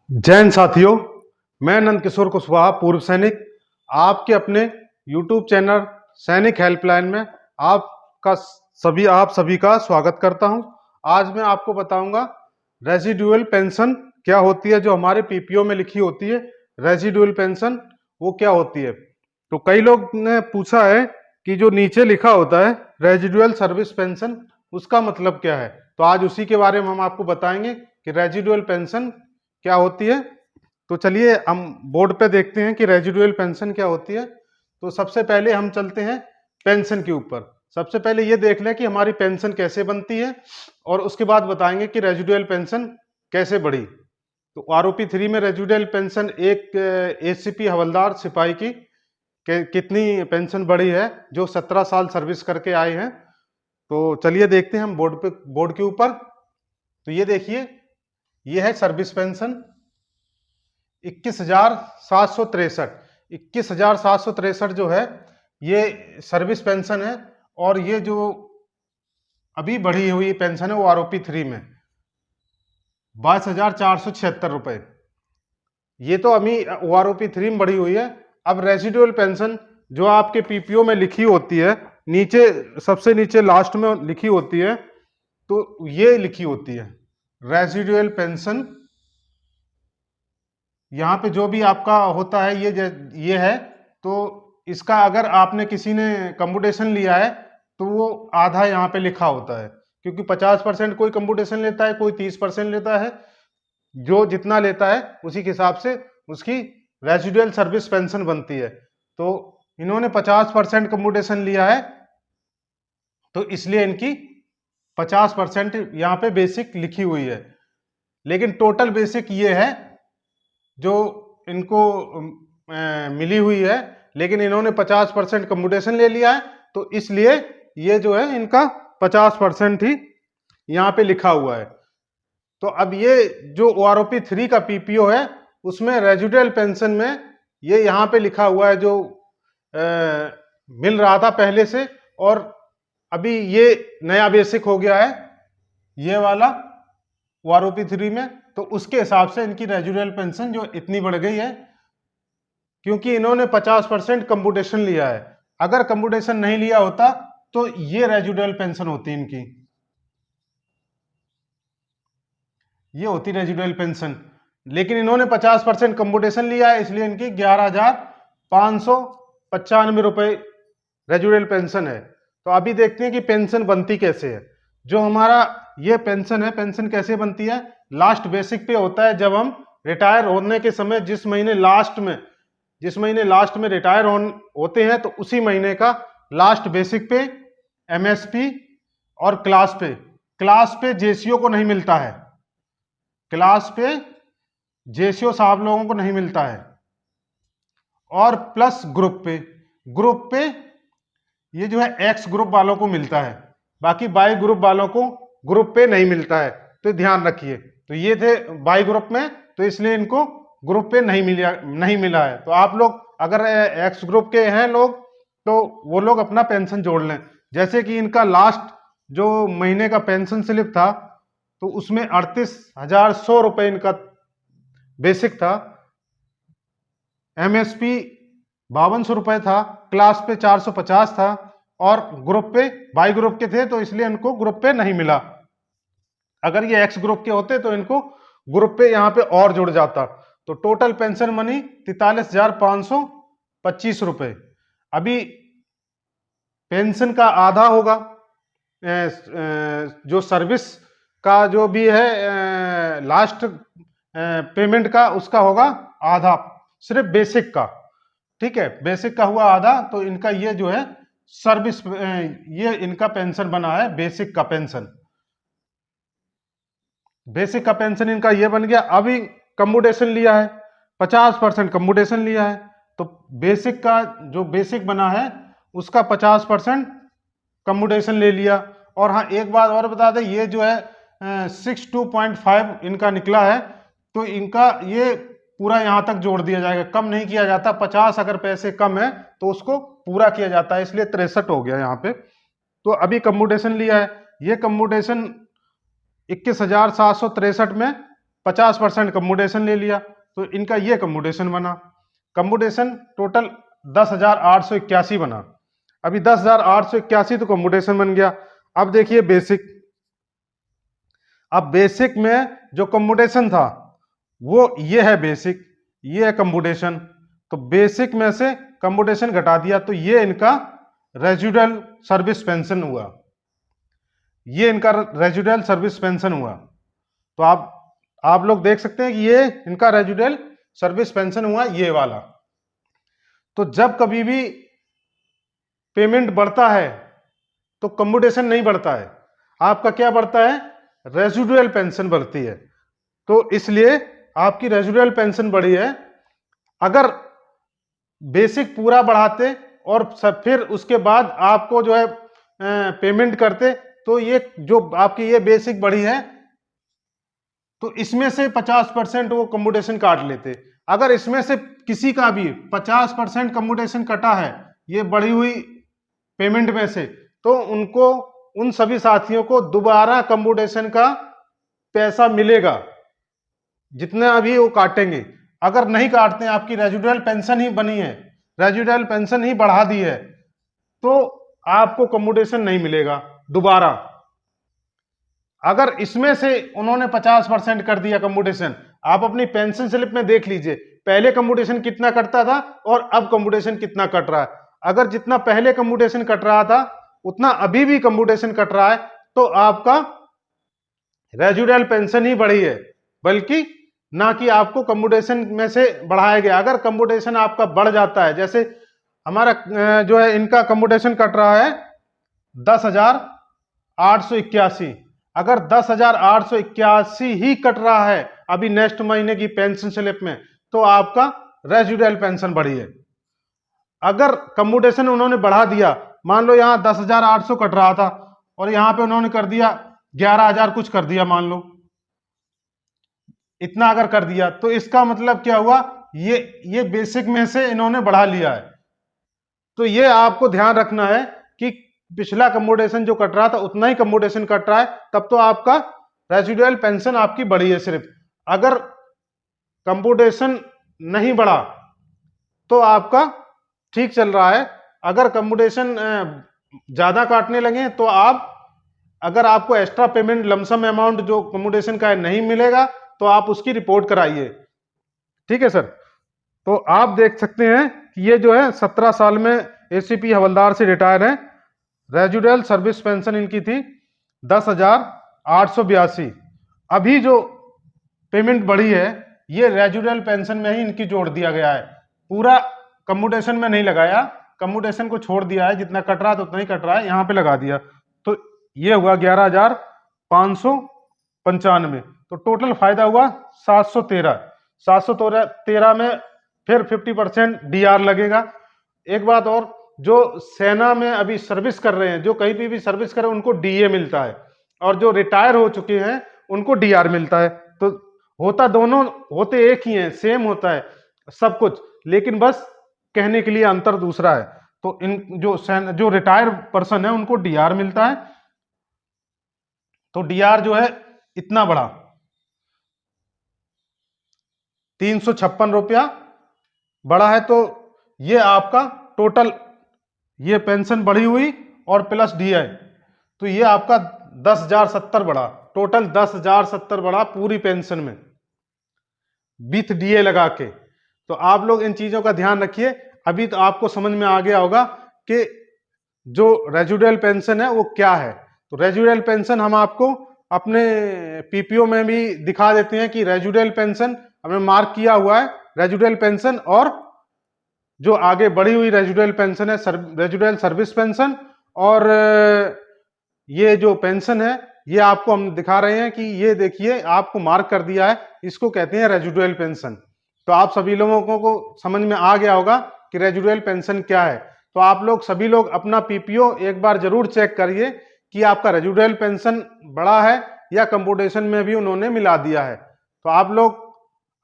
जैन साथियों, मैं नंद किशोर कुशवाहा, पूर्व सैनिक, आपके अपने YouTube चैनल सैनिक हेल्पलाइन में आप सभी का स्वागत करता हूं। आज मैं आपको बताऊंगा रेजिडुअल पेंशन क्या होती है। जो हमारे पीपीओ में लिखी होती है रेजिडुअल पेंशन, वो क्या होती है। तो कई लोग ने पूछा है कि जो नीचे लिखा होता है रेजिडुअल सर्विस पेंशन, उसका मतलब क्या है। तो आज उसी के बारे में हम आपको बताएंगे कि रेजिडुअल पेंशन क्या होती है। तो चलिए हम बोर्ड पे देखते हैं कि रेजिडुअल पेंशन क्या होती है। तो सबसे पहले हम चलते हैं पेंशन के ऊपर। सबसे पहले ये देख लें कि हमारी पेंशन कैसे बनती है और उसके बाद बताएंगे कि रेजिडुअल पेंशन कैसे बढ़ी। तो आरओपी 3 में रेजिडुअल पेंशन एक एसीपी हवलदार सिपाही की कितनी पेंशन बढ़ी है जो 17 साल सर्विस करके आए हैं। तो चलिए देखते हैं हम बोर्ड के ऊपर। तो ये देखिए, ये है सर्विस पेंशन 21,763। 21,763 जो है ये सर्विस पेंशन है। और ये जो अभी बढ़ी हुई पेंशन है वो आरओपी 3 में 22,476 रुपए। ये तो अभी आरओपी 3 में बढ़ी हुई है। अब रेजिडुअल पेंशन जो आपके पीपीओ में लिखी होती है, नीचे सबसे नीचे लास्ट में लिखी होती है, तो ये लिखी होती है रेजिडुअल पेंशन। यहाँ पे जो भी आपका होता है ये है। तो इसका अगर आपने किसी ने कंप्यूटेशन लिया है तो वो आधा यहाँ पे लिखा होता है, क्योंकि 50% कोई कंप्यूटेशन लेता है, कोई 30% लेता है। जो जितना लेता है उसी के हिसाब से उसकी रेजिडुअल सर्विस पेंशन बनती है। तो इन्होंने 50% कंप्यूटेशन लिया है, तो इसलिए इनकी 50% यहाँ पे बेसिक लिखी हुई है। लेकिन टोटल बेसिक ये है जो इनको मिली हुई है, लेकिन इन्होंने 50% कंप्यूटेशन ले लिया है, तो इसलिए ये जो है इनका 50% ही यहाँ पे लिखा हुआ है। तो अब ये जो ओआरओपी 3 का पीपीओ है उसमें रेजिडुअल पेंशन में ये यहाँ पे लिखा हुआ है जो मिल रहा था पहले से, और अभी ये नया बेसिक हो गया है ये वाला ओआरओपी 3 में। तो उसके हिसाब से इनकी रेजिडुअल पेंशन जो इतनी बढ़ गई है, क्योंकि इन्होंने 50% कंप्यूटेशन लिया है। अगर कंप्यूटेशन नहीं लिया होता तो ये रेजिडुअल पेंशन होती इनकी, ये होती रेजिडुअल पेंशन। लेकिन इन्होंने 50% कंप्यूटेशन लिया है, इसलिए इनकी 11,595 रुपए रेजिडुअल पेंशन है। तो अभी देखते हैं कि पेंशन बनती कैसे है। जो हमारा ये पेंशन है, पेंशन कैसे बनती है, लास्ट बेसिक पे होता है। जब हम रिटायर होने के समय जिस महीने लास्ट में रिटायर होते हैं, तो उसी महीने का लास्ट बेसिक पे एमएसपी और क्लास पे जेसीओ को नहीं मिलता है। क्लास पे जेसीओ साहब लोगों को नहीं मिलता है। और प्लस ग्रुप पे ये जो है एक्स ग्रुप वालों को मिलता है, बाकी बाई ग्रुप वालों को ग्रुप पे नहीं मिलता है। तो ध्यान रखिए। तो ये थे बाई ग्रुप में, तो इसलिए इनको ग्रुप पे नहीं मिला है। तो आप लोग अगर एक्स ग्रुप के हैं लोग, तो वो लोग अपना पेंशन जोड़ लें। जैसे कि इनका लास्ट जो महीने का पेंशन स्लिप था, तो उसमें 38,100 रुपए इनका बेसिक था, एमएसपी 5200 रुपए था, क्लास पे 450 था, और ग्रुप पे बाई ग्रुप के थे, तो इसलिए इनको ग्रुप पे नहीं मिला। अगर ये एक्स ग्रुप के होते तो इनको ग्रुप पे यहाँ पे और जुड़ जाता। तो टोटल पेंशन मनी 43,525 रुपए। अभी पेंशन का आधा होगा, जो सर्विस का जो भी है लास्ट पेमेंट का, उसका होगा आधा, सिर्फ बेसिक का। ठीक है, बेसिक का हुआ आधा। तो इनका ये जो है सर्विस, ये इनका पेंशन बना है बेसिक का पेंशन। बेसिक का पेंशन इनका ये बन गया। अभी कंप्यूटेशन लिया है, 50% कंप्यूटेशन लिया है, तो बेसिक का जो बेसिक बना है उसका 50% कंप्यूटेशन ले लिया। और हाँ, एक बात और बता दें, ये जो है 62.5 इनका निकला है, तो इनका ये पूरा यहां तक जोड़ दिया जाएगा, कम नहीं किया जाता। 50 अगर पैसे कम है तो उसको पूरा किया जाता है, इसलिए 63 हो गया यहाँ पे। तो अभी कंप्यूटेशन लिया है, ये कंप्यूटेशन 21,763 में 50% कम्यूटेशन ले लिया, तो इनका ये कम्यूटेशन बना। कम्यूटेशन टोटल 10,881 बना। अभी 10,881 तो कम्यूटेशन बन गया। अब देखिए बेसिक, अब बेसिक में जो कम्यूटेशन था वो ये है बेसिक, ये है कम्यूटेशन। तो बेसिक में से कम्यूटेशन घटा दिया तो ये इनका रेजिडुअल सर्विस पेंशन हुआ, ये इनका रेजिडुअल सर्विस पेंशन हुआ। तो आप लोग देख सकते हैं कि ये इनका रेजिडुअल सर्विस पेंशन हुआ, ये वाला। तो जब कभी भी पेमेंट बढ़ता है तो कम्यूटेशन नहीं बढ़ता है, आपका क्या बढ़ता है, रेजिडुअल पेंशन बढ़ती है। तो इसलिए आपकी रेजिडुअल पेंशन बढ़ी है। अगर बेसिक पूरा बढ़ाते और फिर उसके बाद आपको जो है पेमेंट करते, तो ये जो आपकी ये बेसिक बढ़ी है तो इसमें से 50% वो कम्यूटेशन काट लेते। अगर इसमें से किसी का भी 50% कम्यूटेशन कटा है ये बढ़ी हुई पेमेंट में से, तो उनको, उन सभी साथियों को दोबारा कम्यूटेशन का पैसा मिलेगा जितना अभी वो काटेंगे। अगर नहीं काटते हैं, आपकी रेजिडुअल पेंशन ही बनी है, रेजिडुअल पेंशन ही बढ़ा दी है, तो आपको कम्यूटेशन नहीं मिलेगा दोबारा। अगर इसमें से उन्होंने 50% कर दिया कम्यूटेशन, आप अपनी पेंशन स्लिप में देख लीजिए पहले कम्यूटेशन कितना कटता था और अब कम्यूटेशन कितना कट रहा है। अगर जितना पहले कम्यूटेशन कट रहा था उतना अभी भी कम्यूटेशन कट रहा है, तो आपका रेजिडुअल पेंशन ही बढ़ी है, बल्कि ना कि आपको कम्यूटेशन में से बढ़ाया गया। अगर कम्यूटेशन आपका बढ़ जाता है, जैसे हमारा जो है इनका कम्यूटेशन कट रहा है 10,881, अगर 10,881 ही कट रहा है अभी नेक्स्ट महीने की पेंशन स्लिप में, तो आपका रेजिडुअल पेंशन बढ़ी है। अगर कम्यूटेशन उन्होंने बढ़ा दिया, मान लो यहां 10,800 कट रहा था और यहां पे उन्होंने कर दिया 11,000 कुछ कर दिया, मान लो इतना अगर कर दिया, तो इसका मतलब क्या हुआ, ये बेसिक में से इन्होंने बढ़ा लिया है। तो ये आपको ध्यान रखना है कि पिछला कम्यूटेशन जो कट रहा था उतना ही कम्यूटेशन कट रहा है, तब तो आपका रेजिडुअल पेंशन आपकी बढ़ी है सिर्फ। अगर कम्यूटेशन नहीं बढ़ा तो आपका ठीक चल रहा है। अगर कम्यूटेशन ज्यादा काटने लगे तो आप, अगर आपको एक्स्ट्रा पेमेंट लमसम अमाउंट जो कम्यूटेशन का है नहीं मिलेगा, तो आप उसकी रिपोर्ट कराइए। ठीक है सर। तो आप देख सकते हैं कि ये जो है 17 साल में एसीपी हवलदार से रिटायर है। रेजिडुअल सर्विस पेंशन इनकी थी 10,882। अभी जो पेमेंट बढ़ी है ये रेजिडुअल पेंशन में ही इनकी जोड़ दिया गया है, पूरा कम्यूटेशन में नहीं लगाया, कम्यूटेशन को छोड़ दिया है, जितना कट रहा था उतना ही कट रहा है, यहां पे लगा दिया। तो ये हुआ 11,595। तो टोटल फायदा हुआ 713। 713 में फिर 50% डीआर लगेगा। एक बात और, जो सेना में अभी सर्विस कर रहे हैं, जो कहीं पे भी सर्विस कर रहे हैं, उनको डीए मिलता है, और जो रिटायर हो चुके हैं उनको डीआर मिलता है। तो होता दोनों, होते एक ही हैं, सेम होता है सब कुछ, लेकिन बस कहने के लिए अंतर दूसरा है। तो इन जो रिटायर पर्सन है उनको डीआर मिलता है। तो डीआर जो है इतना बढ़ा, 356 रुपया बढ़ा है। तो ये आपका टोटल, ये पेंशन बढ़ी हुई और प्लस डीआई, तो ये आपका 10,070 बढ़ा, टोटल 10,070 बढ़ा पूरी पेंशन में विथ डीए लगा के। तो आप लोग इन चीजों का ध्यान रखिए। अभी तो आपको समझ में आ गया होगा कि जो रेजिडुअल पेंशन है वो क्या है। तो रेजिडुअल पेंशन हम आपको अपने पीपीओ में भी दिखा देते हैं कि रेजिडुअल पेंशन हमने मार्क किया हुआ है, रेजिडुअल पेंशन, और जो आगे बढ़ी हुई रेजिडुअल पेंशन है रेजिडुअल सर्विस पेंशन, और ये जो पेंशन है ये आपको हम दिखा रहे हैं कि ये देखिए आपको मार्क कर दिया है, इसको कहते हैं रेजिडुअल पेंशन। तो आप सभी लोगों को समझ में आ गया होगा कि रेजिडुअल पेंशन क्या है। तो आप लोग सभी लोग अपना पीपीओ एक बार जरूर चेक करिए कि आपका रेजिडुअल पेंशन बढ़ा है या कंप्यूटेशन में भी उन्होंने मिला दिया है। तो आप लोग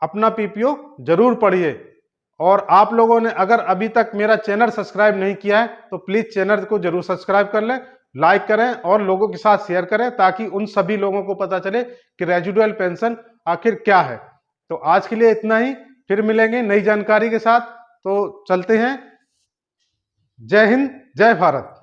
अपना पीपीओ जरूर पढ़िए। और आप लोगों ने अगर अभी तक मेरा चैनल सब्सक्राइब नहीं किया है तो प्लीज चैनल को जरूर सब्सक्राइब कर लें, लाइक करें और लोगों के साथ शेयर करें, ताकि उन सभी लोगों को पता चले कि रेजिडुअल पेंशन आखिर क्या है। तो आज के लिए इतना ही, फिर मिलेंगे नई जानकारी के साथ। तो चलते हैं। जय हिंद, जय भारत।